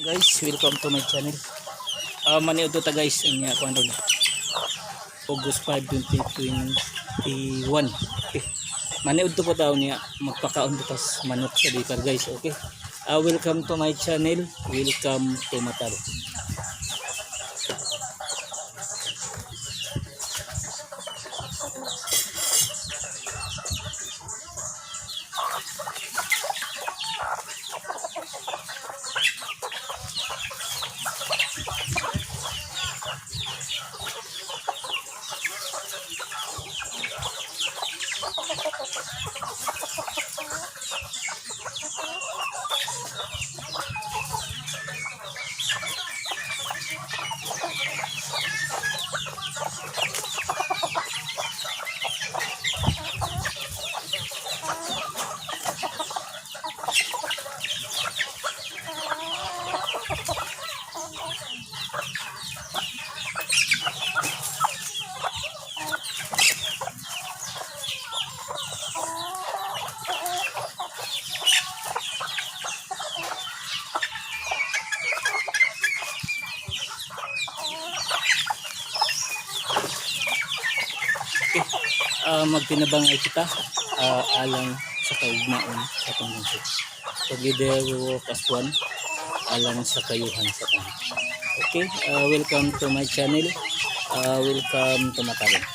Guys, welcome to my channel. Maniud to ta guys, inya ko ano August 5, 2021. Okay. Maniud to po taon niya magpakaon butas manok sa bikar guys, okay? Welcome to my channel. Welcome to Mataro. Magtinabang ay kita alang sa kaugmaon sa pangungkot. Together we walk as one alang sa kayuhan sa tanan. Okay, welcome to my channel. Welcome to Mataro.